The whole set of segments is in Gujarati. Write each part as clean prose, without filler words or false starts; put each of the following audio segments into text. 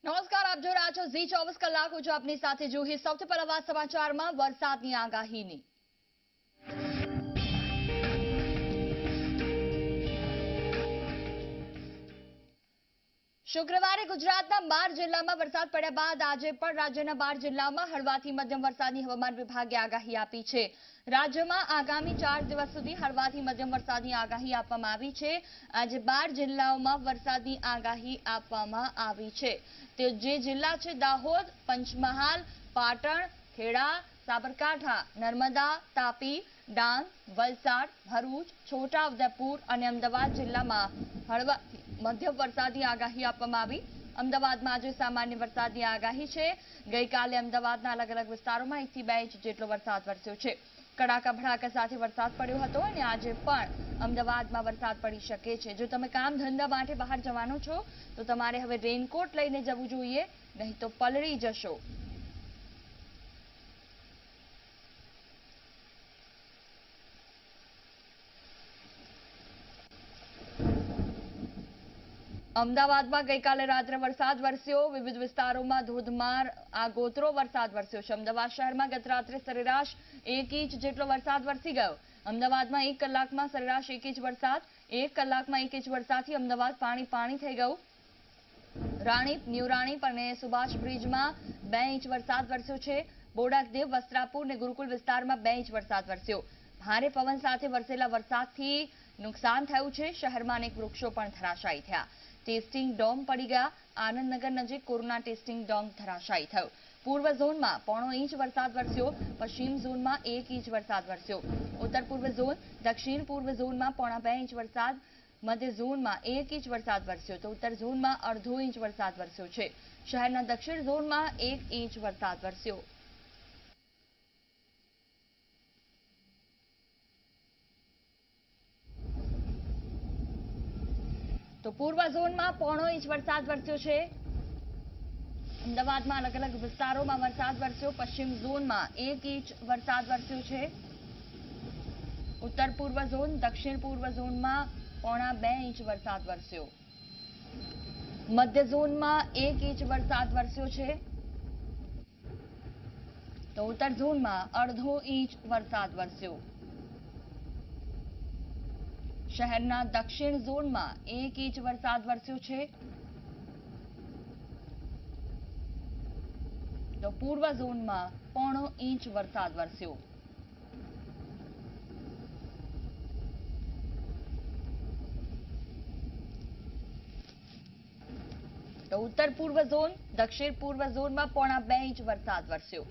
નમસ્કાર, આપ જો રહ્યા છો ઝી 24 કલાક. હું છું આપની સાથે જુહી. સૌથી પહેલા વાત સમાચારમાં વરસાદની આગાહીની. શુક્રવારે ગુજરાતના 12 જિલ્લામાં વરસાદ પડ્યા બાદ આજે પણ રાજ્યના 12 જિલ્લામાં હળવાથી મધ્યમ વરસાદની હવામાન વિભાગે આગાહી આપી છે. રાજ્યમાં આગામી 4 દિવસ સુધી હળવાથી મધ્યમ વરસાદની આગાહી આપવામાં આવી છે. આજે 12 જિલ્લાઓમાં વરસાદની આગાહી આપવામાં આવી છે. તે જે જિલ્લા છે દાહોદ, પંચમહાલ, પાટણ, ખેડા, સાબરકાંઠા, નર્મદા, તાપી, ડાંગ, વલસાડ, ભરૂચ, છોટાઉદેપુર અને અમદાવાદ જિલ્લામાં હળવાથી મધ્યમ વરસાદની આગાહી આપવામાં આવી. અમદાવાદમાં આજે સામાન્ય વરસાદની આગાહી છે. ગઈકાલે અમદાવાદના અલગ અલગ વિસ્તારોમાં 1 થી 2 ઇંચ જેટલો વરસાદ વરસ્યો છે. કડાકા ભડાકા સાથે વરસાદ પડ્યો હતો અને આજે પણ અમદાવાદમાં વરસાદ પડી શકે છે. જો તમે કામ ધંધા માટે બહાર જવાનો છો તો તમારે હવે રેનકોટ લઈને જવું જોઈએ, નહીં તો પલળી જશો. અમદાવાદમાં ગઈકાલે રાત્રે વરસાદ વરસ્યો. વિવિધ વિસ્તારોમાં ધોધમાર આગોતરો વરસાદ વરસ્યો છે. અમદાવાદ શહેરમાં ગત રાત્રે સરેરાશ 1 ઇંચ જેટલો વરસાદ વરસી ગયો. અમદાવાદમાં 1 કલાકમાં સરેરાશ 1 ઇંચ વરસાદ. 1 કલાકમાં 1 ઇંચ વરસાદથી અમદાવાદ પાણી થઈ ગયું. રાણીપ, ન્યૂ રાણીપ અને સુભાષ બ્રિજમાં 2 ઇંચ વરસાદ વરસ્યો છે. બોડકદેવ, વસ્ત્રાપુર અને ગુરુકુલ વિસ્તારમાં 2 ઇંચ વરસાદ વરસ્યો. ભારે પવન સાથે વરસેલા વરસાદથી નુકસાન થયું છે. શહેરમાં અનેક વૃક્ષો પણ ધરાશાયી થયા. ટેસ્ટિંગ ડોમ પડી ગયા. આનંદનગર નજીક કોરોના ટેસ્ટિંગ ડોમ ધરાશાયી થયો. પૂર્વ ઝોનમાં 0.5 ઇંચ વરસાદ વરસ્યો. પશ્ચિમ ઝોનમાં 1 ઇંચ વરસાદ વરસ્યો. ઉત્તર પૂર્વ ઝોન, દક્ષિણ પૂર્વ ઝોનમાં 0.5 ઇંચ વરસાદ, મધ્ય ઝોનમાં 1 ઇંચ વરસાદ વરસ્યો તો ઉત્તર ઝોનમાં 0.5 ઇંચ વરસાદ વરસ્યો છે. શહેરના દક્ષિણ ઝોનમાં 1 ઇંચ વરસાદ વરસ્યો. તો પૂર્વ ઝોનમાં 0.5 ઇંચ વરસાદ વરસ્યો છે. અમદાવાદમાં અલગ અલગ વિસ્તારોમાં વરસાદ વરસ્યો. પશ્ચિમ ઝોનમાં 1 ઇંચ વરસાદ વરસ્યો છે. ઉત્તર પૂર્વ ઝોન, દક્ષિણ પૂર્વ ઝોનમાં 0.5 ઇંચ વરસાદ વરસ્યો. મધ્ય ઝોનમાં 1 ઇંચ વરસાદ વરસ્યો છે. તો ઉત્તર ઝોનમાં 0.5 ઇંચ વરસાદ વરસ્યો. શહેરના દક્ષિણ ઝોનમાં 1 ઇંચ વરસાદ વરસ્યો છે. તો પૂર્વ ઝોનમાં 0.5 ઇંચ વરસાદ વરસ્યો. તો ઉત્તર પૂર્વ ઝોન, દક્ષિણ પૂર્વ ઝોનમાં 0.5 ઇંચ વરસાદ વરસ્યો.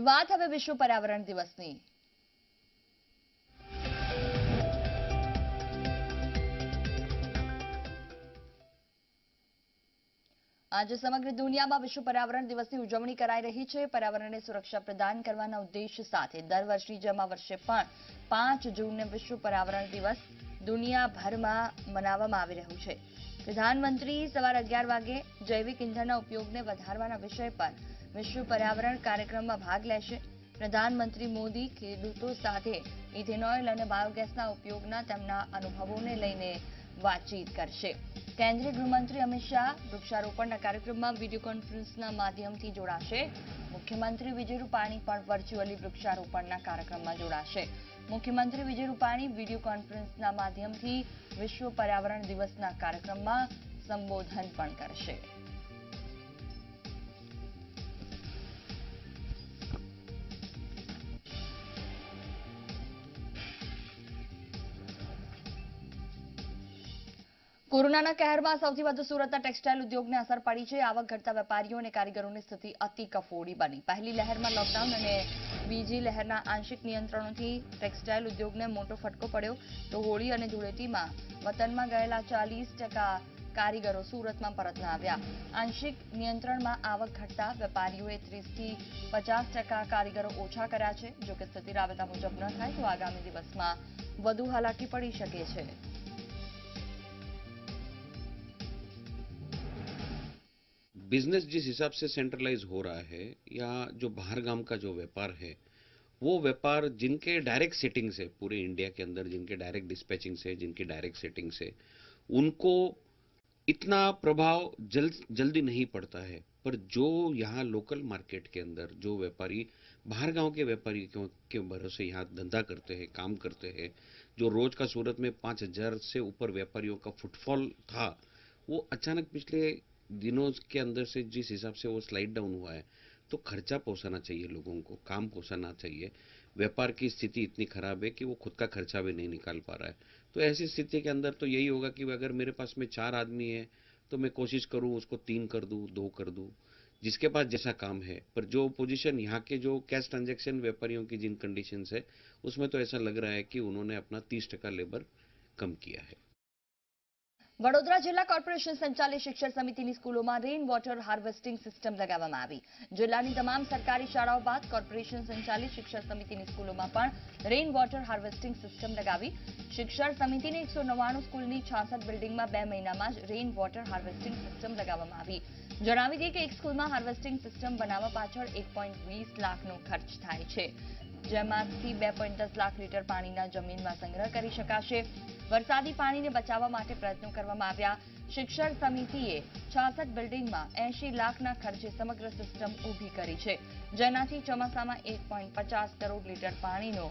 વાત હવે વિશ્વ પર્યાવરણ દિવસની. આજે સમગ્ર દુનિયામાં વિશ્વ પર્યાવરણ દિવસની ઉજવણી કરાઈ રહી છે. પર્યાવરણને સુરક્ષા પ્રદાન કરવાના ઉદ્દેશ્ય સાથે દર વર્ષની જેમ આ વર્ષે પણ 5 જૂનને વિશ્વ પર્યાવરણ દિવસ દુનિયાભરમાં મનાવવામાં આવી રહ્યું છે. પ્રધાનમંત્રી સવારે 11 વાગે જૈવિક ઇંધણના ઉપયોગને વધારવાના વિષય પર વિશ્વ પર્યાવરણ કાર્યક્રમમાં ભાગ લેશે. પ્રધાનમંત્રી મોદી ખેડૂતો સાથે ઇથેનોલ અને બાયોગેસના ઉપયોગના તેમના અનુભવોને લઈને વાતચીત કરશે. કેન્દ્રીય ગૃહમંત્રી અમિત શાહ વૃક્ષારોપણના કાર્યક્રમમાં વિડીયો કોન્ફરન્સના માધ્યમથી જોડાશે. મુખ્યમંત્રી વિજય રૂપાણી પણ વર્ચ્યુઅલી વૃક્ષારોપણના કાર્યક્રમમાં જોડાશે. મુખ્યમંત્રી વિજય રૂપાણી વિડીયો કોન્ફરન્સના માધ્યમથી વિશ્વ પર્યાવરણ દિવસના કાર્યક્રમમાં સંબોધન પણ કરશે. કોરોનાના કહેરમાં સૌથી વધુ સુરતના ટેક્સટાઇલ ઉદ્યોગને અસર પડી છે. આવક ઘટતા વેપારીઓ અને કારીગરોની સ્થિતિ અતિ કફોડી બની. પહેલી લહેરમાં લોકડાઉન અને બીજી લહેરના આંશિક નિયંત્રણોથી ટેક્સટાઇલ ઉદ્યોગને મોટો ફટકો પડ્યો. તો હોળી અને ધૂળેટીમાં વતનમાં ગયેલા 40% કારીગરો સુરતમાં પરત ન આવ્યા. આંશિક નિયંત્રણમાં આવક ઘટતા વેપારીઓએ 30 થી 50% કારીગરો ઓછા કર્યા છે. જો કે સ્થિતિ રાબેતા મુજબ ન થાય તો આગામી દિવસમાં વધુ હાલાકી પડી શકે છે. बिजनेस जिस हिसाब से सेंट्रलाइज हो रहा है या जो बाहर गाम का जो व्यापार है वो व्यापार जिनके डायरेक्ट सेटिंग से पूरे इंडिया के अंदर जिनके डायरेक्ट डिस्पैचिंग से जिनकी डायरेक्ट सेटिंग से उनको इतना प्रभाव जल्दी नहीं पड़ता है। पर जो यहाँ लोकल मार्केट के अंदर जो व्यापारी बाहर गांव के व्यापारी के भरोसे यहाँ धंधा करते हैं काम करते हैं, जो रोज का सूरत में 5,000 से ऊपर व्यापारियों का फुटफॉल था, वो अचानक पिछले दिनों के अंदर से जिस हिसाब से वो स्लाइड डाउन हुआ है, तो खर्चा पोसाना चाहिए, लोगों को काम पोसाना चाहिए। व्यापार की स्थिति इतनी खराब है कि वो खुद का खर्चा भी नहीं निकाल पा रहा है। तो ऐसी स्थिति के अंदर तो यही होगा कि अगर मेरे पास में 4 आदमी है तो मैं कोशिश करूं उसको 3 कर दूं, 2 कर दूं, जिसके पास जैसा काम है। पर जो पोजीशन यहाँ के जो कैश ट्रांजैक्शन व्यापारियों की जिन कंडीशंस है, उसमें तो ऐसा लग रहा है कि उन्होंने अपना 30% लेबर कम किया है। વડોદરા જિલ્લા કોર્પોરેશન સંચાલિત શિક્ષણ સમિતિની સ્કૂલોમાં રેઇન વોટર હાર્વેસ્ટિંગ સિસ્ટમ લગાવવામાં આવી. જિલ્લાની તમામ સરકારી શાળાઓ બાદ કોર્પોરેશન સંચાલિત શિક્ષણ સમિતિની સ્કૂલોમાં પણ રેઇન વોટર હાર્વેસ્ટિંગ સિસ્ટમ લગાવી. શિક્ષણ સમિતિની 199 સ્કૂલની 66 બિલ્ડિંગમાં 2 મહિનામાં જ રેઇન વોટર હાર્વેસ્ટિંગ સિસ્ટમ લગાવવામાં આવી. જણાવી દઈએ કે એક સ્કૂલમાં હાર્વેસ્ટિંગ સિસ્ટમ બનાવવા પાછળ 1.20 લાખનો ખર્ચ થાય છે, જેમાંથી 2.10 લાખ લીટર પાણીના જમીનમાં સંગ્રહ કરી શકાશે. વરસાદી પાણીને બચાવવા માટે પ્રયત્નો કરવામાં આવ્યા. શિક્ષણ સમિતિએ 66 બિલ્ડિંગમાં 80 લાખના ખર્ચે સમગ્ર સિસ્ટમ ઊભી કરી છે, જેનાથી ચોમાસામાં 1.50 કરોડ લીટર પાણીનો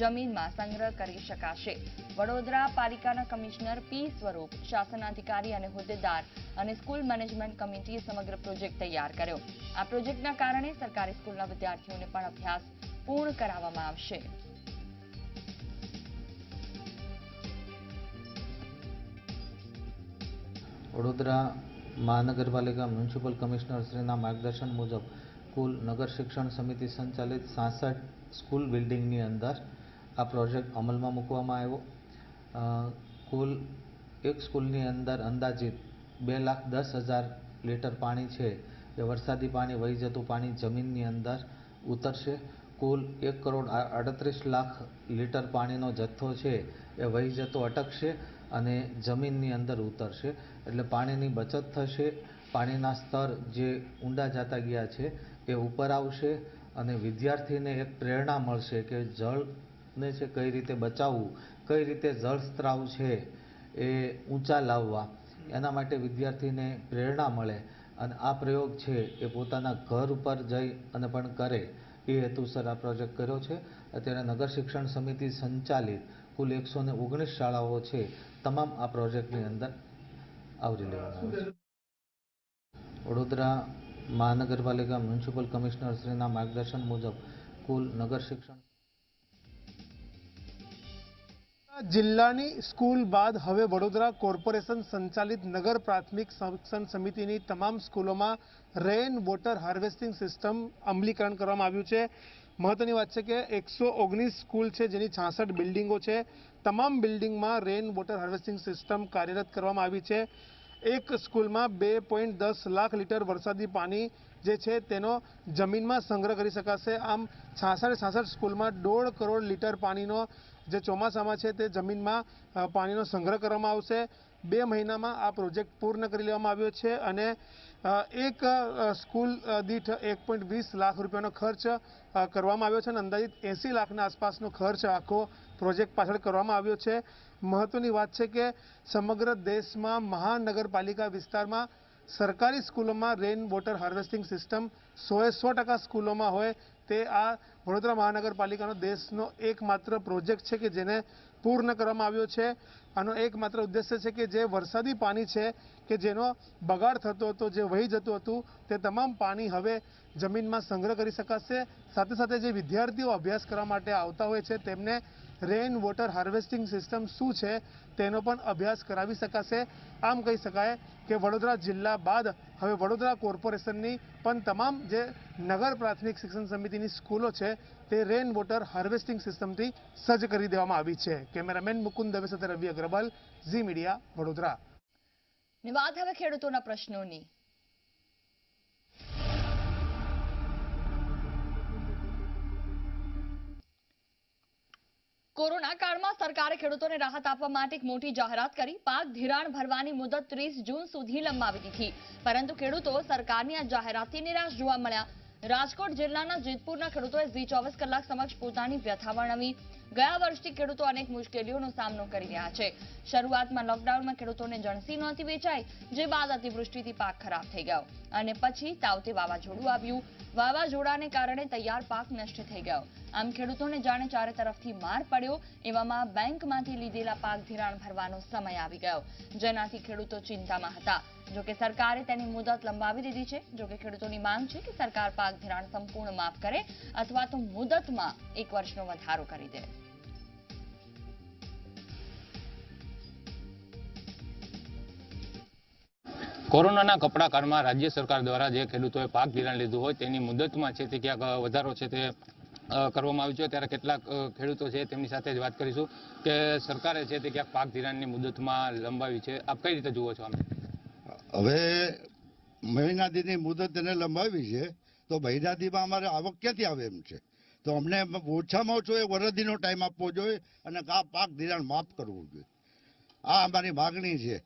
જમીનમાં સંગ્રહ કરી શકાશે. વડોદરા પાલિકાના કમિશનર પી સ્વરૂપ, શાસનાધિકારી અને હોદ્દેદાર અને સ્કૂલ મેનેજમેન્ટ કમિટીએ સમગ્ર પ્રોજેક્ટ તૈયાર કર્યો. આ પ્રોજેક્ટના કારણે સરકારી સ્કૂલના વિદ્યાર્થીઓને પણ અભ્યાસ પૂર્ણ કરાવવામાં આવશે. વડોદરા મહાનગરપાલિકા મ્યુનિસિપલ કમિશનર શ્રીના માર્ગદર્શન મુજબ કુલ નગર શિક્ષણ સમિતિ સંચાલિત 66 સ્કૂલ બિલ્ડિંગની અંદર આ પ્રોજેક્ટ અમલમાં મૂકવામાં આવ્યો. કુલ એક સ્કૂલની અંદર અંદાજિત 2,10,000 લીટર પાણી છે એ વરસાદી પાણી વહી જતું પાણી જમીનની અંદર ઉતરશે. કુલ 1,38,00,000 લીટર પાણીનો જથ્થો છે એ વહી જતો અટકશે અને જમીનની અંદર ઉતરશે. એટલે પાણીની બચત થશે. પાણીના સ્તર જે ઊંડા જતા ગયા છે એ ઉપર આવશે અને વિદ્યાર્થીને એક પ્રેરણા મળશે કે જળને છે કઈ રીતે બચાવવું, કઈ રીતે જળ સ્ત્રાવ છે એ ઊંચા લાવવા, એના માટે વિદ્યાર્થીને પ્રેરણા મળે અને આ પ્રયોગ છે એ પોતાના ઘર ઉપર જઈ અને પણ કરે એ હેતુસર આ પ્રોજેક્ટ કર્યો છે. અત્યારે નગર શિક્ષણ સમિતિ સંચાલિત કુલ 119 શાળાઓ છે, તમામ આ પ્રોજેક્ટની અંદર આવરી લેવામાં આવે છે. વડોદરા મહાનગરપાલિકા મ્યુનિસિપલ કમિશનર શ્રીના માર્ગદર્શન મુજબ કુલ નગર શિક્ષણ જિલ્લાની સ્કૂલ બાદ હવે વડોદરા કોર્પોરેશન સંચાલિત નગર પ્રાથમિક શિક્ષણ સમિતિની તમામ સ્કૂલોમાં રેઇન વોટર હાર્વેસ્ટિંગ સિસ્ટમ અમલીકરણ કરવામાં આવ્યું છે. મહત્વની વાત છે કે 119 સ્કૂલ છે જેની 66 બિલ્ડિંગો છે. તમામ બિલ્ડિંગમાં રેઇન વોટર હાર્વેસ્ટિંગ સિસ્ટમ કાર્યરત કરવામાં આવી છે. એક સ્કૂલમાં 2.10 લાખ લીટર વરસાદી પાણી જે છે તેનો જમીનમાં સંગ્રહ કરી શકાશે. આમ 66 સ્કૂલમાં 1.5 કરોડ લીટર પાણીનો જે ચોમાસામાં છે તે જમીનમાં પાણીનો સંગ્રહ કરવામાં આવશે. 2 મહિનામાં આ પ્રોજેક્ટ પૂર્ણ કરી લેવામાં આવ્યો છે અને એક સ્કૂલ દીઠ 1.20 લાખ રૂપિયાનો ખર્ચ કરવામાં આવ્યો છે અને અંદાજિત 80 લાખના આસપાસનો ખર્ચ આખો પ્રોજેક્ટ પાછળ કરવામાં આવ્યો છે. મહત્વની વાત છે કે સમગ્ર દેશમાં મહાનગરપાલિકા વિસ્તારમાં સરકારી સ્કૂલોમાં રેઇન વોટર હાર્વેસ્ટિંગ સિસ્ટમ 100% સ્કૂલોમાં હોય તે આ વડોદરા મહાનગરપાલિકાનો દેશનો એકમાત્ર પ્રોજેક્ટ છે કે જેને પૂર્ણ કરવામાં આવ્યો છે. આનો એકમાત્ર ઉદ્દેશ્ય છે કે જે વરસાદી પાણી છે કે જેનો બગાડ થતો હતો, જે વહી જતું હતું, તે તમામ પાણી હવે જમીનમાં સંગ્રહ કરી શકાશે. સાથે સાથે જે વિદ્યાર્થીઓ અભ્યાસ કરવા માટે આવતા હોય છે તેમને રેઇન વોટર હાર્વેસ્ટિંગ સિસ્ટમ શું છે તેનો પણ અભ્યાસ કરાવી શકાશે. આમ કહી શકાય કે વડોદરા જિલ્લા બાદ હવે વડોદરા કોર્પોરેશનની પણ તમામ જે નગર પ્રાથમિક શિક્ષણ સમિતિની સ્કૂલો છે તે રેઇન વોટર હાર્વેસ્ટિંગ સિસ્ટમથી સજ્જ કરી દેવામાં આવી છે. કેમેરામેન મુકુંદ દવે સાથે રવિ અગ્રવાલ, ઝી મીડિયા, વડોદરા. વાત હવે ખેડૂતોના પ્રશ્નોની. કોરોના કાળમાં સરકારે ખેડૂતોને રાહત આપવા માટે એક મોટી જાહેરાત કરી. પાક ધિરાણ ભરવાની મુદત 30 જૂન સુધી લંબાવી દીધી, પરંતુ ખેડૂતો સરકારની આ જાહેરાતથી નિરાશ જોવા મળ્યા. રાજકોટ જિલ્લાના જેતપુરના ખેડૂતોએ ઝી24 કલાક સમક્ષ પોતાની વ્યથા વર્ણવી. ગયા વર્ષથી ખેડૂતો અનેક મુશ્કેલીઓનો સામનો કરી રહ્યા છે. શરૂઆતમાં લોકડાઉનમાં ખેડૂતોને જણસી નહોતી વેચાઈ, જે બાદ અતિવૃષ્ટિથી પાક ખરાબ થઈ ગયો અને પછી તાવતે વાવાઝોડું આવ્યું. વાવાઝોડાને કારણે તૈયાર પાક નષ્ટ થઈ ગયો. આમ ખેડૂતોને જાણે ચારે તરફથી માર પડ્યો. એવામાં બેંકમાંથી લીધેલા પાક ધિરાણ ભરવાનો સમય આવી ગયો, જેનાથી ખેડૂતો ચિંતામાં હતા. જોકે સરકારે તેની મુદત લંબાવી દીધી છે. જોકે ખેડૂતોની માંગ છે કે સરકાર પાક ધિરાણ સંપૂર્ણ માફ કરે અથવા તો મુદતમાં 1 વર્ષનો વધારો કરી દે. કોરોનાના કપડા કાળમાં રાજ્ય સરકાર દ્વારા જે ખેડૂતોએ પાક ધિરાણ લીધું હોય તેની મુદતમાં છે તે ક્યાંક વધારો છે તે કરવામાં આવ્યો છે. ત્યારે કેટલાક ખેડૂતો છે તેમની સાથે જ વાત કરીશું કે સરકારે છે તે ક્યાંક પાક ધિરાણની મુદતમાં લંબાવી છે. આપ કઈ રીતે જુઓ છો આમ? હવે મહિનાદીની મુદત એને લંબાવી છે તો મહિનાદીમાં અમારે આવક ક્યાંથી આવે એમ છે. તો અમને ઓછામાં ઓછો 1 વરદીનો ટાઈમ આપવો જોઈએ અને આ પાક ધિરાણ માફ કરવું જોઈએ. આ અમારી માગણી છે.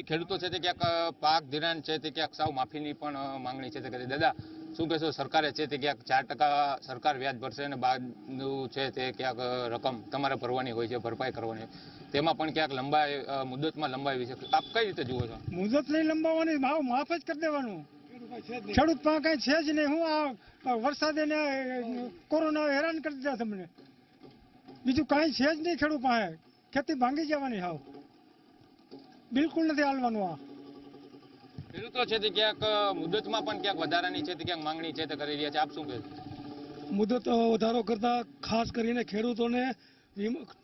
ખેડૂતો છે તે ક્યાંક પાક ધિરાણ છે તે ક્યાંક સાવ માફીની પણ માંગણી છે તે કરી. દાદા, શું કહેશો? સરકારે છે તે ક્યાંક 4% સરકાર વ્યાજ ભરશે અને બાદનું છે તે ક્યાંક રકમ તમારે ભરવાની હોય છે, ભરપાઈ કરવાની હોય, તેમાં પણ ક્યાંક મુદતમાં લંબાવી છે. આપ કઈ રીતે જુઓ છો? મુદત નહીં લંબાવવાની, માફ જ કરી દેવાનું. ખેડૂત પાસે કઈ છે જ નહીં. હું આ વરસાદે ને કોરોના હેરાન કરી દીધા તમને. બીજું કઈ છે જ નહીં ખેડૂત પાસે. ખેતી ભાંગી જવાની હાવ. બિલકુલ નથી હાલવાનું. આ ખેડૂતો છે તે ક્યાંક મુદતમાં પણ ક્યાંક વધારાની છે તે ક્યાંક માંગણી છે તે કરી રહ્યા છે. આપ શું કહેશો? મુદત વધારો કરતા ખાસ કરીને ખેડૂતોને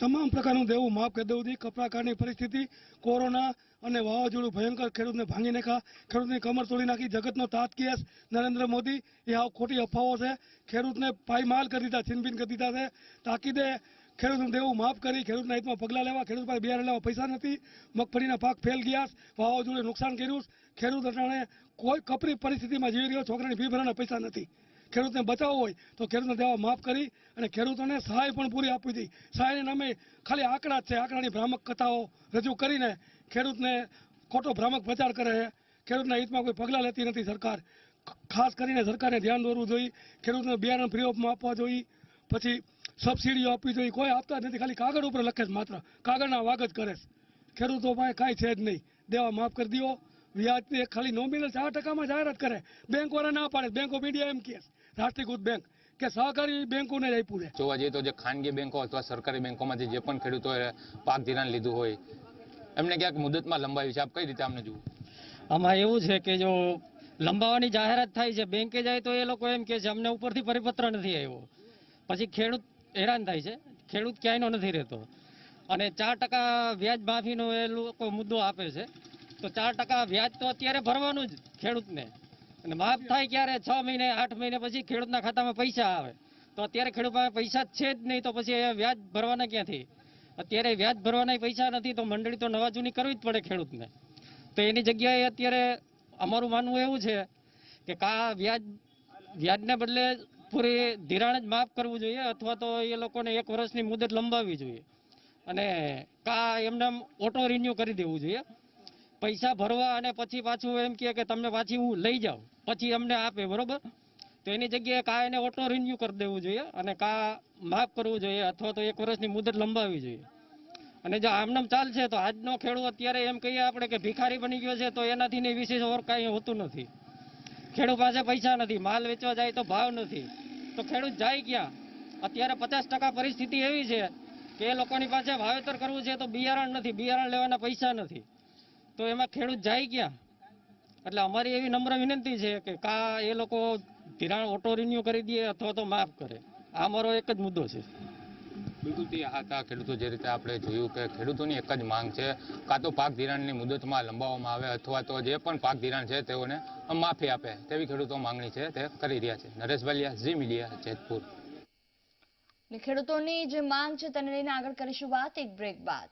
તમામ પ્રકારનું દેવું માફ કરી દેવું જોઈએ. કપરાકાળની પરિસ્થિતિ, કોરોના અને વાવાઝોડું ભયંકર ખેડૂતને ભાંગી નાખ્યા, ખેડૂતની કમર તોડી નાખી. જગતનો તાત કેસ નરેન્દ્ર મોદી એ આવ ખોટી અફવાઓ છે. ખેડૂતને પાયમાલ કરી દીધા, છીનબીન કરી દીધા છે. તાકીદે ખેડૂતનું દેવું માફ કરી ખેડૂતના હિતમાં પગલાં લેવા. ખેડૂત પાસે બિયારણ લેવા પૈસા નથી. મગફળીના પાક ફેલ ગયા, વાવાઝોડે નુકસાન કર્યું. ખેડૂત અટાણે કોઈ કપરી પરિસ્થિતિમાં જીવી રહ્યો. છોકરાની ફી ભરવાના પૈસા નથી. ખેડૂતને બચાવવો હોય તો ખેડૂતને દેવા માફ કરી અને ખેડૂતોને સહાય પણ પૂરી આપવી હતી. સહાયના નામે ખાલી આંકડા જ છે. આંકડાની ભ્રામક કથાઓ રજૂ કરીને ખેડૂતને ખોટો ભ્રામક પ્રચાર કરે છે. ખેડૂતના હિતમાં કોઈ પગલાં લેતી નથી સરકાર. ખાસ કરીને સરકારે ધ્યાન દોરવું જોઈએ. ખેડૂતને બિયારણ ફ્રી ઓફમાં આપવા જોઈએ. પછી સબસિડીઓ આપવી જોઈએ. કોઈ આપતા જ નથી. ખાલી કાગળ ઉપર લખે છે, માત્ર કાગળના વાગ જ કરે છે. ખેડૂતો પાસે કાંઈ છે જ નહીં. દેવા માફ કરી દો. વ્યાજ ખાલી નોમિનલ 4%માં જાહેરાત કરે. બેંકવાળા ના પાડે. બેંક ઓફ ઇન્ડિયા એમ કહે, રાષ્ટ્રીયકૃત બેંક કે સહકારી બેંકોને જ આપ્યું છે. જોવા જઈએ તો જે ખાનગી બેંકો અથવા સરકારી બેંકોમાંથી જે પણ ખેડૂતોએ પાક ધિરાણ લીધું હોય એમને ક્યાંક મુદતમાં લંબાવી છે. આપ કઈ રીતે આમને જુઓ? આમાં એવું છે કે જો લંબાવવાની જાહેરાત થાય છે, બેંકે જાય તો એ લોકો એમ કે છે અમને ઉપરથી પરિપત્ર નથી આવ્યો. પછી ખેડૂત હેરાન થાય છે. ખેડૂત ક્યાંયનો નથી રહેતો. અને 4% વ્યાજ માફીનો એ લોકો મુદ્દો આપે છે. તો 4% વ્યાજ તો અત્યારે ભરવાનું જ ખેડૂતને. અને માફ થાય ક્યારે? 6 મહિને 8 મહિને પછી ખેડૂતના ખાતામાં પૈસા આવે. તો અત્યારે ખેડૂત પાસે પૈસા છે જ નહીં, તો પછી એ વ્યાજ ભરવાના ક્યાંથી? અત્યારે વ્યાજ ભરવાના પૈસા નથી તો મંડળી તો નવા જૂની કરવી જ પડે ખેડૂતને. તો એની જગ્યાએ અત્યારે અમારું માનવું એવું છે કે વ્યાજને બદલે પૂરી ધિરાણ જ માફ કરવું જોઈએ અથવા તો એ લોકોને 1 વર્ષની મુદત લંબાવવી જોઈએ અને એમને ઓટો રિન્યુ કરી દેવું જોઈએ. પૈસા ભરવા અને પછી પાછું એમ કહે કે તમને પાછી હું લઈ જાઉં પછી અમને આપે, બરોબર? તો એની જગ્યાએ એને ઓટો રિન્યુ કરી દેવું જોઈએ અને માફ કરવું જોઈએ અથવા તો 1 વર્ષની મુદત લંબાવવી જોઈએ. અને જો આમનામ ચાલશે તો આજનો ખેડૂત અત્યારે એમ કહીએ આપણે કે ભિખારી બની ગયો છે તો એનાથી વિશેષ ઓર કાંઈ હોતું નથી. ખેડૂત પાસે પૈસા નથી, માલ વેચવા જાય તો ભાવ નથી, તો ખેડૂત જાય ક્યાં? અત્યારે 50% પરિસ્થિતિ એવી છે કે એ લોકોની પાસે વાવેતર કરવું છે તો બિયારણ નથી, બિયારણ લેવાના પૈસા નથી, તો એમાં ખેડૂત જાય ક્યાં? એટલે અમારી એવી નમ્ર વિનંતી છે કે એ લોકો ધિરાણ ઓટો રિન્યુ કરી દે અથવા તો માફ કરે. આ મારો એક જ મુદ્દો છે. બિલકુલ ખેડૂતો જે રીતે આપણે જોયું કે ખેડૂતોની એક જ માંગ છે, કાં તો પાક ધિરાણની મુદતમાં લંબાવવામાં આવે અથવા તો જે પણ પાક ધિરાણ છે તેઓને માફી આપે તેવી ખેડૂતો માંગણી છે તે કરી રહ્યા છે. નરેશ વાલિયા, ઝી મીડિયા, જેતપુર. ખેડૂતોની જે માંગ છે તેને લઈને આગળ કરીશું વાત એક બ્રેક બાદ.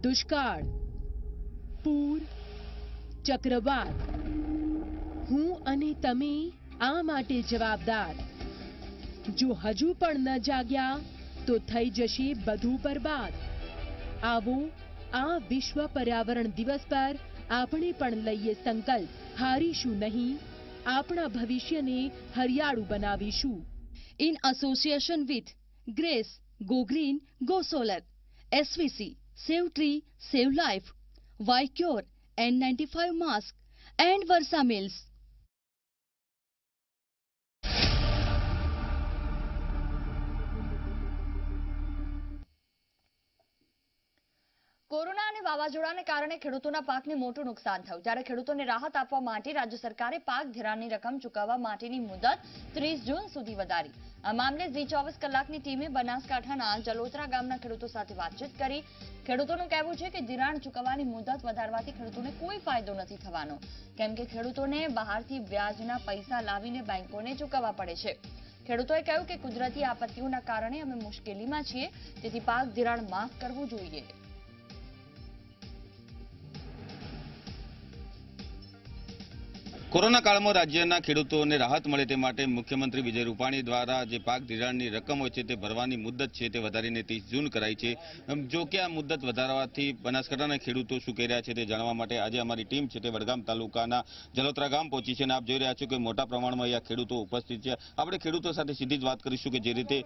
દુષ્કાળ, પૂર, ચક્રવાત, હું અને તમે આ માટે જવાબદાર. જો હજુ પણ ન જાગ્યા તો થઈ જશે બધું બરબાદ. આવો આ વિશ્વ પર્યાવરણ દિવસ પર આપણે પણ લઈએ સંકલ્પ. હારીશું નહીં, આપણા ભવિષ્યને હરિયાળું બનાવીશું. In association with Grace, Go Green, Go Solar, SVC, Save Tree, Save Life, Vicure, N95 Mask and Versa Mills. Corona અને વાવાઝોડાને કારણે ખેડૂતોના પાકને મોટું નુકસાન થયું, ત્યારે ખેડૂતોને રાહત આપવા માટે રાજ્ય સરકારે પાક ધિરાણની રકમ ચૂકવવા માટેની મુદત 30 જૂન સુધી વધારી. આ મામલે ઝી 24 કલાકની ટીમે બનાસકાંઠાના જલોત્રા ગામના ખેડૂતો સાથે વાતચીત કરી. ખેડૂતોનું કહેવું છે કે ધિરાણ ચૂકવવાની મુદત વધારવાથી ખેડૂતોને કોઈ ફાયદો નથી થવાનો, કેમ કે ખેડૂતોને બહારથી વ્યાજના પૈસા લાવીને બેંકોને ચૂકવવા પડે છે. ખેડૂતોએ કહ્યું કે કુદરતી આપત્તિઓના કારણે અમે મુશ્કેલીમાં છીએ, તેથી પાક ધિરાણ માફ કરવું જોઈએ. કોરોના કાળમાં રાજ્યના ખેડૂતોને રાહત મળે તે માટે મુખ્યમંત્રી વિજય રૂપાણી દ્વારા જે પાક ધિરાણની રકમ હોય છે તે ભરવાની મુદત છે તે વધારીને 30 જૂન કરાઈ છે. જો કે આ મુદત વધારવાથી બનાસકાંઠાના ખેડૂતો શું કહી રહ્યા છે તે જાણવા માટે આજે અમારી ટીમ છે તે વડગામ તાલુકાના જલોત્રા ગામ પહોંચી છે અને આપ જોઈ રહ્યા છો કે મોટા પ્રમાણમાં અહીંયા ખેડૂતો ઉપસ્થિત છે. આપણે ખેડૂતો સાથે સીધી જ વાત કરીશું કે જે રીતે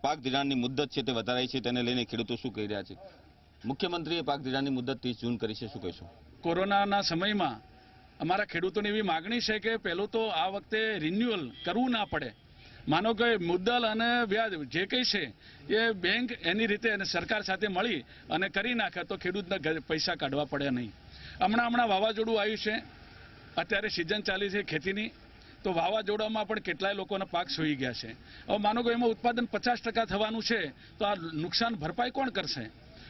પાક ધિરાણની મુદત છે તે વધારાઈ છે તેને લઈને ખેડૂતો શું કહી રહ્યા છે. મુખ્યમંત્રીએ પાક ધિરાણની મુદત 30 જૂન કરી છે, શું કહેશો? કોરોનાના સમયમાં અમારા ખેડૂતોની એવી માગણી છે કે પહેલું તો આ વખતે રિન્યુઅલ કરવું ના પડે. માનો કે મુદ્દલ અને વ્યાજ જે કંઈ છે એ બેંક એની રીતે અને સરકાર સાથે મળી અને કરી નાખે તો ખેડૂતના પૈસા કાઢવા પડે નહીં. હમણાં વાવાઝોડું આવ્યું છે, અત્યારે સિઝન ચાલી છે ખેતીની, તો વાવાઝોડામાં પણ કેટલાય લોકોના પાક સૂઈ ગયા છે. હવે માનો કે એમાં ઉત્પાદન 50% થવાનું છે, તો આ નુકસાન ભરપાઈ કોણ કરશે?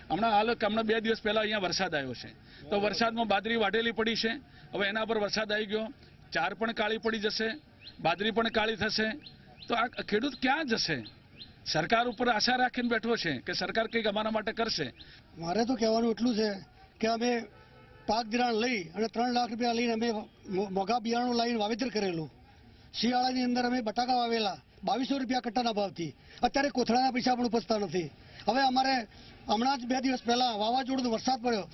હમણાં 2 દિવસ પહેલા અહીંયા વરસાદ આવ્યો છે, તો વરસાદમાં બાજરી વાઢેલી પડી છે. હવે એના પર વરસાદ આવી ગયો, ચાર પણ કાળી પડી જશે, બાજરી પણ કાળી થશે, તો આ ખેડૂત ક્યાં જશે? સરકાર ઉપર આશા રાખીને બેઠો છે કે સરકાર કંઈક અમારા માટે કરશે. મારે તો કહેવાનું એટલું છે કે અમે પાક ધિરાણ લઈ અને 3 લાખ રૂપિયા લઈને અમે મોંઘા બિયારણું લાવીને વાવેતર કરેલું. શિયાળાની અંદર અમે બટાકા વાવેલા 2200 રૂપિયા કટ્ટાના ભાવથી. અત્યારે કોથળાના પૈસા પણ ઉપજતા નથી. હવે અમારે હમણાં જ 2 દિવસ પહેલા વાવાઝોડું વરસાદ પડ્યો,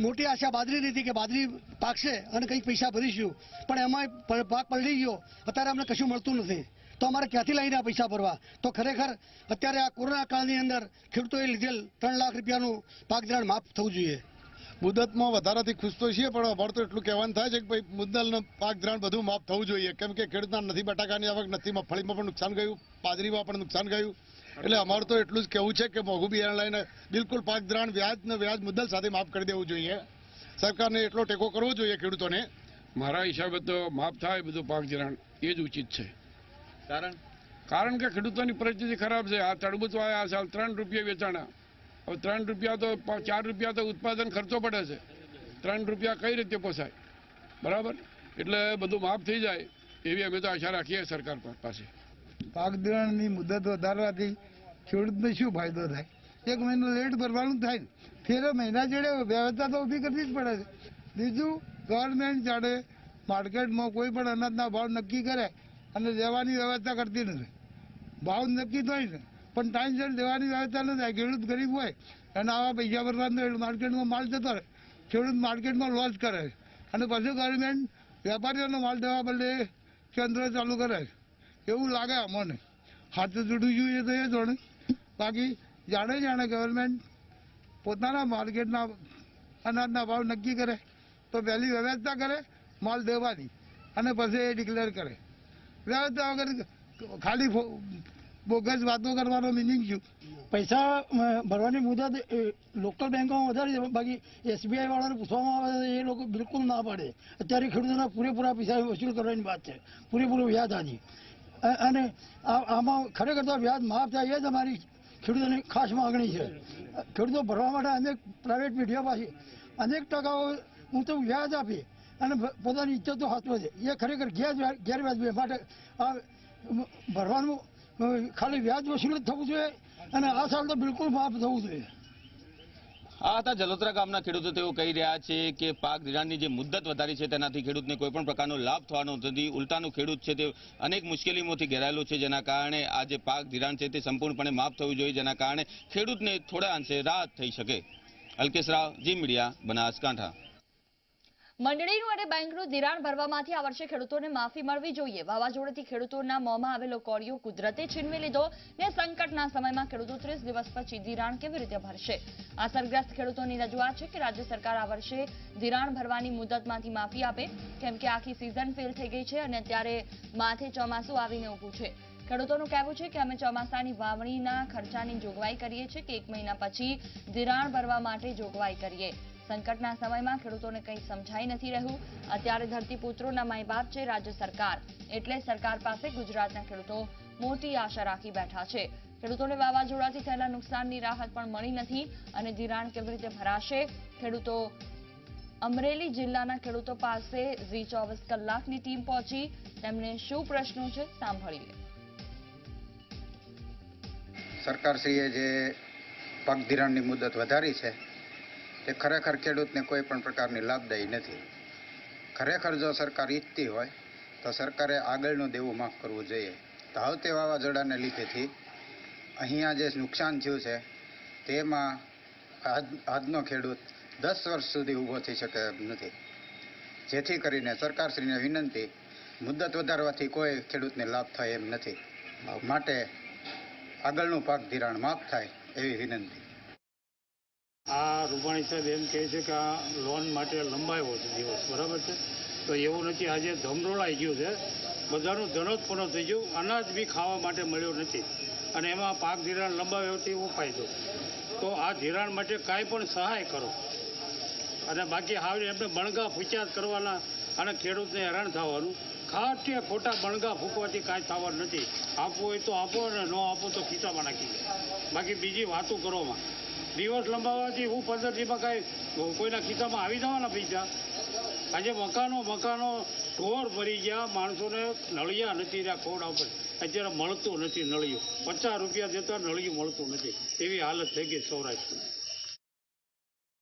મોટી આશા બાજરીની હતી કે બાજરી પાકશે અને કંઈક પૈસા ભરીશું, પણ એમાં પાક પલળી ગયો. અત્યારે અમને કશું મળતું નથી, તો અમારે ક્યાંથી લઈને આ પૈસા ભરવા? તો ખરેખર અત્યારે આ કોરોના કાળની અંદર ખેડૂતોએ લીધેલ 3 લાખ રૂપિયાનું પાક ધિરાણ માફ થવું જોઈએ. મુદતમાં વધારાથી ખુશ તો છીએ, પણ અમારે તો એટલું કહેવાનું થાય છે કે ભાઈ મુદ્દલ પાક ધિરાણ બધું માફ થવું જોઈએ, કેમ કે ખેડૂતના નથી બટાકાની આવક, નથી મગફળીમાં પણ નુકસાન ગયું, બાજરીમાં પણ નુકસાન ગયું. એટલે અમારું તો એટલું જ કહેવું છે કે મોંઘું બિયારણ લઈને બિલકુલ પાક ધિરાણ વ્યાજ મુદ્દલ સાથે માફ કરી દેવું જોઈએ. સરકારને એટલો ટેકો કરવો જોઈએ ખેડૂતોને. મારા હિસાબે તો માફ થાય બધું પાક ધિરાણ એ જ ઉચિત છે. કારણ કે ખેડૂતોની પરિસ્થિતિ ખરાબ છે. આ તરબૂચ આ સાલ 3 રૂપિયા વેચાણા, હવે 3 રૂપિયા તો 4 રૂપિયા તો ઉત્પાદન ખર્ચો પડે છે. 3 રૂપિયા કઈ રીતે પોસાય? બરાબર, એટલે બધું માફ થઈ જાય એવી અમે તો આશા રાખીએ સરકાર પાસે. પાક ધિરાણની મુદત વધારવાથી ખેડૂતને શું ફાયદો થાય? 1 મહિનો લેટ ભરવાનું થાય ને, ફેર મહિના જોડે વ્યવસ્થા તો ઊભી કરવી જ પડે છે. બીજું, ગવર્મેન્ટ જાણે માર્કેટમાં કોઈ પણ અનાજના ભાવ નક્કી કરે અને દેવાની વ્યવસ્થા કરતી નથી. ભાવ નક્કી થાય ને પણ ટાઈમસર દેવાની વ્યવસ્થા ન થાય. ખેડૂત ગરીબ હોય અને આવા પૈસા ભરવાનું માર્કેટમાં માલ જતો રહે, ખેડૂત માર્કેટમાં લોસ કરે અને પછી ગવર્મેન્ટ વેપારીઓનો માલ દેવા બદલે કેન્દ્ર ચાલુ કરે. એવું લાગે અમને. હાથ જોડવું જોઈએ તો એ જોડે. બાકી જાણે ગવર્મેન્ટ પોતાના માર્કેટના અનાજના ભાવ નક્કી કરે તો પહેલી વ્યવસ્થા કરે માલ દેવાની અને પછી એ ડિક્લેર કરે. વ્યવસ્થા વગર ખાલી બોગસ વાતો કરવાનો મિનિંગ શું? પૈસા ભરવાની મુદત લોકલ બેંકોમાં વધારી છે, બાકી SBI વાળાને પૂછવામાં આવે એ લોકો બિલકુલ ના પાડે. અત્યારે ખેડૂતોના પૂરેપૂરા પૈસા વસૂલ કરવાની વાત છે, પૂરેપૂરું વ્યાજ આજી. અને આમાં ખરેખર તો વ્યાજ માફ થાય એ જ અમારી ખેડૂતોની ખાસ માગણી છે. ખેડૂતો ભરવા માટે અનેક પ્રાઇવેટ મીડિયા પાસે અનેક ટકાઓ હું તો વ્યાજ આપી અને પોતાની ઇજ્જત તો હાથમાં છે. એ ખરેખર ગેરવ્યાજબી માટે આ ભરવાનું ખાલી વ્યાજ વસૂલ જ થવું જોઈએ અને આ સાલ તો બિલકુલ માફ થવું જોઈએ. આ હતા જલોત્રા ગામના ખેડૂતો. તેઓ કહી રહ્યા છે કે પાક ધિરાણની જે મુદ્દત વધારી છે તેનાથી ખેડૂતને કોઈ પણ પ્રકારનો લાભ થવાનો નથી. ઉલટાનું ખેડૂત છે તે અનેક મુશ્કેલીઓથી ઘેરાયેલો છે, જેના કારણે આ જે પાક ધિરાણ છે તે સંપૂર્ણપણે માફ થવું જોઈએ, જેના કારણે ખેડૂતને થોડા અંશે રાહત થઈ શકે. અલ્કેશ રાવ, જી મીડિયા, બનાસકાંઠા. મંડળીનું અને બેંકનું ધિરાણ ભરવામાંથી આ વર્ષે ખેડૂતોને માફી મળવી જોઈએ. વાવાઝોડાથી ખેડૂતોના મોંમાં આવેલો કોળિયો કુદરતે છીનવી લીધો ને સંકટના સમયમાં ખેડૂતો 30 દિવસ પછી ધિરાણ કેવી રીતે ભરશે? અસરગ્રસ્ત ખેડૂતોની રજૂઆત છે કે રાજ્ય સરકાર આ વર્ષે ધિરાણ ભરવાની મુદતમાંથી માફી આપે, કેમ કે આખી સિઝન ફેલ થઈ ગઈ છે અને અત્યારે માથે ચોમાસું આવીને ઊભું છે. ખેડૂતોનું કહેવું છે કે અમે ચોમાસાની વાવણીના ખર્ચાની જોગવાઈ કરીએ છીએ કે 1 મહિના પછી ધિરાણ ભરવા માટે જોગવાઈ કરીએ. સંકટના સમયમાં ખેડૂતોને કંઈ સમજાઈ નથી રહ્યું. અત્યારે ધરતીપુત્રોના માય બાપ છે રાજ્ય સરકાર, એટલે સરકાર પાસે ગુજરાતના ખેડૂતો મોટી આશા રાખી બેઠા છે. ખેડૂતોને વાવાઝોડાથી થયેલા નુકસાનની રાહત પણ મળી નથી અને ધિરાણ કેવી રીતે ભરાશે? ખેડૂતો અમરેલી જિલ્લાના ખેડૂતો પાસે ઝી 24 કલાકની ટીમ પહોંચી. તેમને શું પ્રશ્નો છે સાંભળીએ. સરકારશ્રીએ જે પાક ધિરાણની મુદત વધારી છે તે ખરેખર ખેડૂતને કોઈ પણ પ્રકારની લાભદાયી નથી. ખરેખર જો સરકાર ઈચ્છતી હોય તો સરકારે આગળનું દેવું માફ કરવું જોઈએ. ધાવતે વાવાઝોડાને લીધેથી અહીંયા જે નુકસાન થયું છે તેમાં આજનો ખેડૂત 10 વર્ષ સુધી ઊભો થઈ શકે એમ નથી. જેથી કરીને સરકારશ્રીને વિનંતી, મુદત વધારવાથી કોઈ ખેડૂતને લાભ થાય એમ નથી. માટે આગળનું પાક ધિરાણ માફ થાય એવી વિનંતી. આ રૂપાણી સાહેબ એમ કહે છે કે આ લોન માટે લંબાયો છે દિવસ, બરાબર છે? તો એવું નથી. આજે ધમરોળાઈ ગયું છે, બધાનું ધનોત પણ થઈ ગયું, અનાજ બી ખાવા માટે મળ્યો નથી અને એમાં પાક ધિરાણ લંબાવ્યો તે એવો ફાયદો. તો આ ધિરાણ માટે કાંઈ પણ સહાય કરો અને બાકી આવી એમને બણગા ફૂંચ્યા કરવાના અને ખેડૂતને હેરાન થવાનું. ખાટે ખોટા બણગા ફૂંકવાથી કાંઈ થવાનું નથી. આપવું હોય તો આપો અને ન આપો તો ખીચામાં નાખી દે. બાકી બીજી વાતો કરવામાં દિવસ લંબાવવાથી હું 15 દીમાં કાંઈ કોઈના ખિસ્સામાં આવી જવાના પૈસા. આજે મકાનો ઢોર ભરી ગયા, માણસોને નળિયા નથી રહ્યા ખોડા ઉપર. અત્યારે મળતું નથી નળિયું. 50 રૂપિયા દેતા નળિયું મળતું નથી, એવી હાલત થઈ ગઈ સૌરાષ્ટ્રની.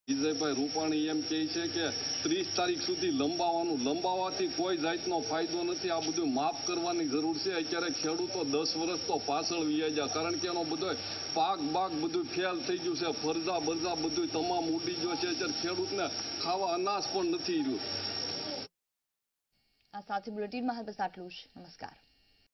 વિજયભાઈ રૂપાણી એમ કહે છે કે 30 તારીખ સુધી લંબાવવાથી કોઈ જાતનો ફાયદો નથી. આ બધું માફ કરવાની જરૂર છે. અત્યારે ખેડૂતો 10 વર્ષ તો પાછળ વ્યાઈ ગયા, કારણ કે એનો બધો પાક બધું ફેલ થઈ ગયું છે. ફરજા બધું તમામ ઉડી ગયો છે. અત્યારે ખેડૂતને ખાવા અનાજ પણ નથી રહ્યું. આ સાથે બુલેટિનમાં હાલ બસ આટલું જ. નમસ્કાર.